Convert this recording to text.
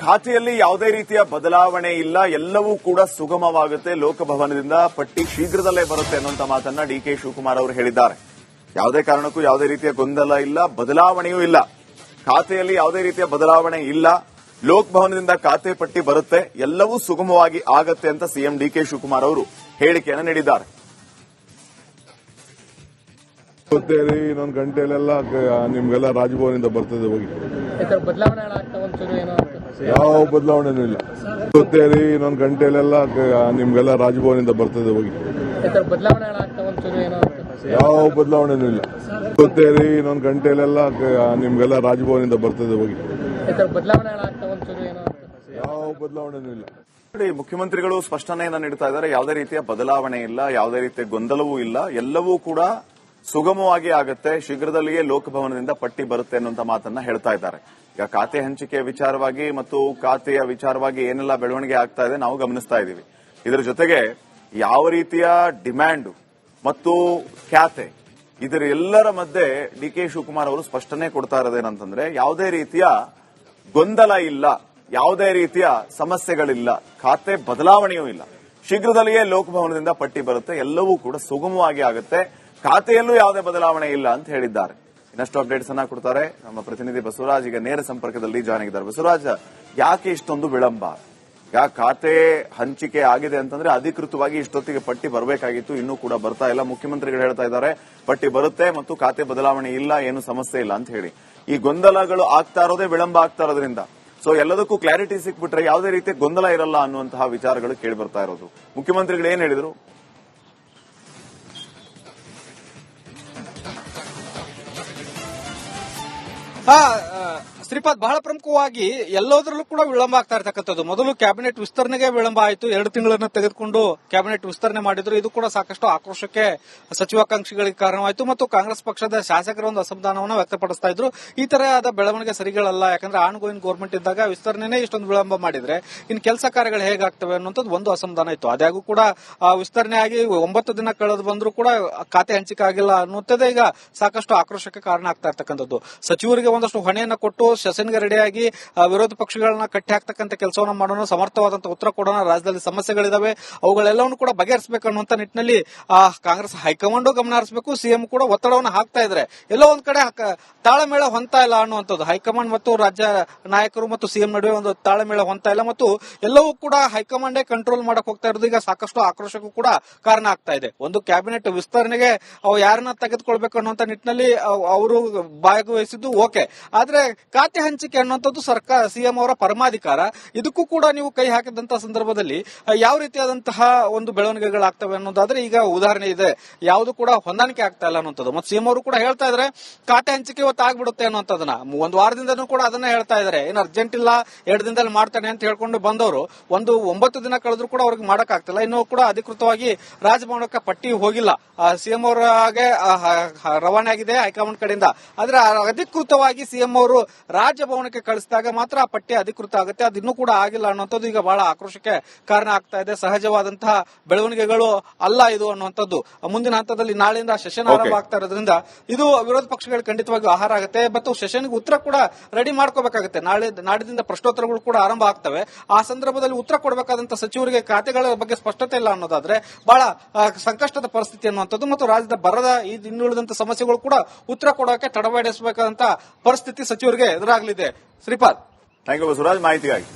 ಖಾತೆಯಲ್ಲಿ ಯಾವುದೇ ರೀತಿಯ ಬದಲಾವಣೆ ಇಲ್ಲ, ಎಲ್ಲವೂ ಕೂಡ ಸುಗಮವಾಗುತ್ತೆ, ಲೋಕಭವನದಿಂದ ಪಟ್ಟಿ ಶೀಘ್ರದಲ್ಲೇ ಬರುತ್ತೆ ಅನ್ನುವಂತ ಮಾತನ್ನ ಡಿಕೆ ಶಿವಕುಮಾರ್ ಅವರು ಹೇಳಿದ್ದಾರೆ. ಯಾವುದೇ ಕಾರಣಕ್ಕೂ ಯಾವುದೇ ರೀತಿಯ ಗೊಂದಲ ಇಲ್ಲ, ಬದಲಾವಣೆಯೂ ಇಲ್ಲ. ಖಾತೆಯಲ್ಲಿ ಯಾವುದೇ ರೀತಿಯ ಬದಲಾವಣೆ ಇಲ್ಲ, ಲೋಕಭವನದಿಂದ ಖಾತೆ ಪಟ್ಟಿ ಬರುತ್ತೆ, ಎಲ್ಲವೂ ಸುಗಮವಾಗಿ ಆಗತ್ತೆ ಅಂತ ಸಿಎಂ ಡಿಕೆ ಶಿವಕುಮಾರ್ ಅವರು ಹೇಳಿಕೆಯನ್ನು ನೀಡಿದ್ದಾರೆ. ಇನ್ನೊಂದು ಗಂಟೆಲೆಲ್ಲ ನಿಮ್ಗೆಲ್ಲ ರಾಜಭವನದಿಂದ ಬರ್ತದೆ, ಹೋಗಿ ಯಾವ ಬದಲಾವಣೆನೂ ಇಲ್ಲ. ಇನ್ನೊಂದು ಗಂಟೆಲೆಲ್ಲ ನಿಮ್ಗೆಲ್ಲ ರಾಜಭವನದಿಂದ ಬರ್ತದೆ, ಹೋಗಿ ಯಾವ ಬದಲಾವಣೆನೂ ಇಲ್ಲ. ಇನ್ನೊಂದು ಗಂಟೆಲೆಲ್ಲ ನಿಮ್ಗೆಲ್ಲ ರಾಜಭವನದಿಂದ ಬರ್ತದೆ, ಹೋಗಿ ಯಾವ ಬದಲಾವಣೆನೂ ಇಲ್ಲ. ಮುಖ್ಯಮಂತ್ರಿಗಳು ಸ್ಪಷ್ಟನೆಯನ್ನ ನೀಡುತ್ತಾ ಇದ್ದಾರೆ, ಯಾವುದೇ ರೀತಿಯ ಬದಲಾವಣೆ ಇಲ್ಲ, ಯಾವುದೇ ರೀತಿಯ ಗೊಂದಲವೂ ಇಲ್ಲ, ಎಲ್ಲವೂ ಕೂಡ ಸುಗಮವಾಗಿ ಆಗುತ್ತೆ, ಶೀಘ್ರದಲ್ಲಿಯೇ ಲೋಕಭವನದಿಂದ ಪಟ್ಟಿ ಬರುತ್ತೆ ಅನ್ನುವಂತ ಮಾತನ್ನ ಹೇಳ್ತಾ ಇದ್ದಾರೆ. ಈಗ ಖಾತೆ ಹಂಚಿಕೆಯ ವಿಚಾರವಾಗಿ ಮತ್ತು ಖಾತೆಯ ವಿಚಾರವಾಗಿ ಏನೆಲ್ಲ ಬೆಳವಣಿಗೆ ಆಗ್ತಾ ಇದೆ ನಾವು ಗಮನಿಸ್ತಾ ಇದ್ದೀವಿ. ಇದರ ಜೊತೆಗೆ ಯಾವ ರೀತಿಯ ಡಿಮ್ಯಾಂಡ್ ಮತ್ತು ಖ್ಯಾತೆ ಇದರ ಎಲ್ಲರ ಮಧ್ಯೆ ಡಿಕೆ ಶಿವಕುಮಾರ್ ಅವರು ಸ್ಪಷ್ಟನೆ ಕೊಡ್ತಾ ಇರೋದೇನಂತಂದ್ರೆ ಯಾವುದೇ ರೀತಿಯ ಗೊಂದಲ ಇಲ್ಲ, ಯಾವುದೇ ರೀತಿಯ ಸಮಸ್ಯೆಗಳಿಲ್ಲ, ಖಾತೆ ಬದಲಾವಣೆಯೂ ಇಲ್ಲ, ಶೀಘ್ರದಲ್ಲಿಯೇ ಲೋಕಭವನದಿಂದ ಪಟ್ಟಿ ಬರುತ್ತೆ, ಎಲ್ಲವೂ ಕೂಡ ಸುಗಮವಾಗಿ ಆಗುತ್ತೆ, ಖಾತೆಯಲ್ಲೂ ಯಾವುದೇ ಬದಲಾವಣೆ ಇಲ್ಲ ಅಂತ ಹೇಳಿದ್ದಾರೆ. ಇನ್ನಷ್ಟು ಅಪ್ಡೇಟ್ಸ್ ಅನ್ನ ಕೊಡ್ತಾರೆ ನಮ್ಮ ಪ್ರತಿನಿಧಿ ಬಸವರಾಜ್. ಈಗ ನೇರ ಸಂಪರ್ಕದಲ್ಲಿ ಜಾಯ್ನ್ ಆಗಿದ್ದಾರೆ. ಬಸವರಾಜ್, ಯಾಕೆ ಇಷ್ಟೊಂದು ವಿಳಂಬ? ಯಾಕೆ ಖಾತೆ ಹಂಚಿಕೆ ಆಗಿದೆ ಅಂತಂದ್ರೆ ಅಧಿಕೃತವಾಗಿ ಇಷ್ಟೊತ್ತಿಗೆ ಪಟ್ಟಿ ಬರಬೇಕಾಗಿತ್ತು, ಇನ್ನೂ ಕೂಡ ಬರ್ತಾ ಇಲ್ಲ. ಮುಖ್ಯಮಂತ್ರಿಗಳು ಹೇಳ್ತಾ ಇದ್ದಾರೆ ಪಟ್ಟಿ ಬರುತ್ತೆ ಮತ್ತು ಖಾತೆ ಬದಲಾವಣೆ ಇಲ್ಲ, ಏನು ಸಮಸ್ಯೆ ಇಲ್ಲ ಅಂತ ಹೇಳಿ. ಈ ಗೊಂದಲಗಳು ಆಗ್ತಾ ಇರೋದೇ ವಿಳಂಬ ಆಗ್ತಾ ಇರೋದ್ರಿಂದ. ಸೊ ಎಲ್ಲದಕ್ಕೂ ಕ್ಲಾರಿಟಿ ಸಿಕ್ಬಿಟ್ರೆ ಯಾವುದೇ ರೀತಿಯ ಗೊಂದಲ ಇರಲ್ಲ ಅನ್ನುವಂತಹ ವಿಚಾರಗಳು ಕೇಳಿ ಬರ್ತಾ ಇರೋದು. ಮುಖ್ಯಮಂತ್ರಿಗಳು ಏನ್ ಹೇಳಿದ್ರು? ಶ್ರೀಪಾದ್, ಬಹಳ ಪ್ರಮುಖವಾಗಿ ಎಲ್ಲೋದ್ರಲ್ಲೂ ಕೂಡ ವಿಳಂಬ ಆಗ್ತಾ ಇರತಕ್ಕಂಥದ್ದು. ಮೊದಲು ಕ್ಯಾಬಿನೆಟ್ ವಿಸ್ತರಣೆಗೆ ವಿಳಂಬ ಆಯಿತು, 2 ತಿಂಗಳನ್ನು ತೆಗೆದುಕೊಂಡು ಕ್ಯಾಬಿನೆಟ್ ವಿಸ್ತರಣೆ ಮಾಡಿದ್ರು. ಇದು ಕೂಡ ಸಾಕಷ್ಟು ಆಕ್ರೋಶಕ್ಕೆ ಸಚಿವಾಕಾಂಕ್ಷಿಗಳಿಗೆ ಕಾರಣವಾಯಿತು ಮತ್ತು ಕಾಂಗ್ರೆಸ್ ಪಕ್ಷದ ಶಾಸಕರ ಒಂದು ಅಸಮಾಧಾನವನ್ನು ವ್ಯಕ್ತಪಡಿಸ್ತಾ ಇದ್ರು. ಈ ತರಹದ ಬೆಳವಣಿಗೆ ಸರಿಗಳಲ್ಲ, ಯಾಕಂದ್ರೆ ಆನ್ ಗೋಯಿಂಗ್ ಗೌರ್ಮೆಂಟ್ ಇದ್ದಾಗ ವಿಸ್ತರಣೆನೇ ಇಷ್ಟೊಂದು ವಿಳಂಬ ಮಾಡಿದ್ರೆ ಇನ್ನು ಕೆಲಸ ಕಾರ್ಯಗಳು ಹೇಗಾಗ್ತವೆ ಅನ್ನುವಂಥದ್ದು ಒಂದು ಅಸಮಾಧಾನ ಇತ್ತು. ಅದಾಗೂ ಕೂಡ ವಿಸ್ತರಣೆ ಆಗಿ 9 ದಿನ ಕಳೆದು ಬಂದರೂ ಕೂಡ ಖಾತೆ ಹಂಚಿಕೆ ಆಗಿಲ್ಲ ಅನ್ನುವಂಥದ್ದೇ ಈಗ ಸಾಕಷ್ಟು ಆಕ್ರೋಶಕ್ಕೆ ಕಾರಣ ಆಗ್ತಾ ಇರ್ತಕ್ಕಂಥದ್ದು. ಸಚಿವರಿಗೆ ಒಂದಷ್ಟು ಹೊಣೆಯನ್ನು ಕೊಟ್ಟು ಸೆಷನ್ಗೆ ರೆಡಿಯಾಗಿ ವಿರೋಧ ಪಕ್ಷಗಳನ್ನ ಕಟ್ಟಿ ಹಾಕ್ತಕ್ಕಂಥ ಕೆಲಸವನ್ನು ಮಾಡೋಣ, ಸಮರ್ಥವಾದಂತಹ ಉತ್ತರ ಕೊಡೋಣ, ರಾಜ್ಯದಲ್ಲಿ ಸಮಸ್ಯೆಗಳಿದಾವೆ ಅವುಗಳೆಲ್ಲವನ್ನು ಕೂಡ ಬಗೆಹರಿಸಬೇಕು ಅನ್ನುವಂತ ನಿಟ್ಟಿನಲ್ಲಿ ಕಾಂಗ್ರೆಸ್ ಹೈಕಮಾಂಡ್ ಗಮನ ಹರಿಸಬೇಕು, ಸಿಎಂ ಕೂಡ ಒತ್ತಡವನ್ನು ಹಾಕ್ತಾ ಇದ್ದಾರೆ. ಎಲ್ಲೋ ಒಂದ್ ಕಡೆ ತಾಳಮೇಳ ಹೊಂತಾ ಇಲ್ಲ ಅನ್ನುವಂಥದ್ದು. ಹೈಕಮಾಂಡ್ ಮತ್ತು ರಾಜ್ಯ ನಾಯಕರು ಮತ್ತು ಸಿಎಂ ನಡುವೆ ಒಂದು ತಾಳಮೇಳ ಹೊಂತಾ ಇಲ್ಲ ಮತ್ತು ಎಲ್ಲವೂ ಕೂಡ ಹೈಕಮಾಂಡೇ ಕಂಟ್ರೋಲ್ ಮಾಡಕ್ ಹೋಗ್ತಾ ಇರೋದು ಈಗ ಸಾಕಷ್ಟು ಆಕ್ರೋಶಕ್ಕೂ ಕೂಡ ಕಾರಣ ಆಗ್ತಾ ಇದೆ. ಒಂದು ಕ್ಯಾಬಿನೆಟ್ ವಿಸ್ತರಣೆಗೆ ಯಾರನ್ನ ತೆಗೆದುಕೊಳ್ಬೇಕು ಅನ್ನುವಂತ ನಿಟ್ಟಿನಲ್ಲಿ ಅವರು ಭಾಗವಹಿಸಿದ್ದು ಓಕೆ, ಆದ್ರೆ ಖಾತೆ ಹಂಚಿಕೆ ಅನ್ನುವಂಥದ್ದು ಸರ್ಕಾರ ಸಿಎಂ ಅವರ ಪರಮಾಧಿಕಾರ. ಇದಕ್ಕೂ ಕೂಡ ನೀವು ಕೈ ಹಾಕಿದಂತಹ ಸಂದರ್ಭದಲ್ಲಿ ಯಾವ ರೀತಿಯಾದಂತಹ ಒಂದು ಬೆಳವಣಿಗೆಗಳಾಗ್ತವೆ ಅನ್ನೋದಾದ್ರೆ ಈಗ ಉದಾಹರಣೆ ಇದೆ, ಯಾವುದು ಕೂಡ ಹೊಂದಾಣಿಕೆ ಆಗ್ತಾ ಇಲ್ಲ ಅನ್ನುವಂಥದ್ದು. ಮತ್ತು ಸಿಎಂ ಅವರು ಕೂಡ ಹೇಳ್ತಾ ಇದ್ರೆ ಖಾತೆ ಹಂಚಿಕೆ ಇವತ್ತು ಆಗ್ಬಿಡುತ್ತೆ ಅನ್ನುವಂಥದ್ದನ್ನ 1 ವಾರದಿಂದನೂ ಕೂಡ ಅದನ್ನ ಹೇಳ್ತಾ ಇದ್ದಾರೆ. ಏನು ಅರ್ಜೆಂಟ್ ಇಲ್ಲ, 2 ದಿನದಲ್ಲಿ ಮಾಡ್ತಾನೆ ಅಂತ ಹೇಳ್ಕೊಂಡು ಬಂದವರು 9 ದಿನ ಕಳೆದ್ರು ಕೂಡ ಅವ್ರಿಗೆ ಮಾಡಕ್ ಆಗ್ತಿಲ್ಲ. ಇನ್ನೂ ಕೂಡ ಅಧಿಕೃತವಾಗಿ ರಾಜಭವನಕ್ಕೆ ಪಟ್ಟಿ ಹೋಗಿಲ್ಲ. ಸಿಎಂ ಅವರಾಗೆ ರವಾನೆ ಆಗಿದೆ ಹೈಕಮಾಂಡ್ ಕಡೆಯಿಂದ, ಆದ್ರೆ ಅಧಿಕೃತವಾಗಿ ಸಿಎಂ ಅವರು ರಾಜಭವನಕ್ಕೆ ಕಳಿಸಿದಾಗ ಮಾತ್ರ ಆ ಪಟ್ಟಿ ಅಧಿಕೃತ ಆಗುತ್ತೆ. ಅದು ಇನ್ನೂ ಕೂಡ ಆಗಿಲ್ಲ ಅನ್ನುವಂಥದ್ದು ಈಗ ಬಹಳ ಆಕ್ರೋಶಕ್ಕೆ ಕಾರಣ ಆಗ್ತಾ ಇದೆ. ಸಹಜವಾದಂತಹ ಬೆಳವಣಿಗೆಗಳು ಅಲ್ಲ ಇದು ಅನ್ನುವಂಥದ್ದು. ಮುಂದಿನ ಹಂತದಲ್ಲಿ ನಾಳೆಯಿಂದ ಸೆಷನ್ ಆರಂಭ ಆಗ್ತಾ ಇರೋದ್ರಿಂದ ಇದು ವಿರೋಧ ಪಕ್ಷಗಳು ಖಂಡಿತವಾಗಿ ಆಹಾರ ಆಗುತ್ತೆ ಮತ್ತು ಸೆಷನ್ಗೆ ಉತ್ತರ ಕೂಡ ರೆಡಿ ಮಾಡ್ಕೋಬೇಕಾಗುತ್ತೆ. ನಾಡಿದಿಂದ ಪ್ರಶ್ನೋತ್ತರಗಳು ಕೂಡ ಆರಂಭ ಆಗ್ತವೆ. ಆ ಸಂದರ್ಭದಲ್ಲಿ ಉತ್ತರ ಕೊಡಬೇಕಾದಂತಹ ಸಚಿವರಿಗೆ ಖಾತೆಗಳ ಬಗ್ಗೆ ಸ್ಪಷ್ಟತೆ ಇಲ್ಲ ಅನ್ನೋದಾದ್ರೆ ಬಹಳ ಸಂಕಷ್ಟದ ಪರಿಸ್ಥಿತಿ ಅನ್ನುವಂಥದ್ದು ಮತ್ತು ರಾಜ್ಯದ ಬರದ ಈ ಇನ್ನುಳಿದಂತಹ ಸಮಸ್ಯೆಗಳು ಕೂಡ ಉತ್ತರ ಕೊಡೋಕೆ ತಡವಾಡಿಸಬೇಕಾದಂತಹ ಪರಿಸ್ಥಿತಿ ಸಚಿವರಿಗೆ ಎದುರಾಗಲಿದೆ. ಶ್ರೀಪಾದ್, ಥ್ಯಾಂಕ್ ಯು ಬಸವರಾಜ್ ಮಾಹಿತಿಗಾಗಿ.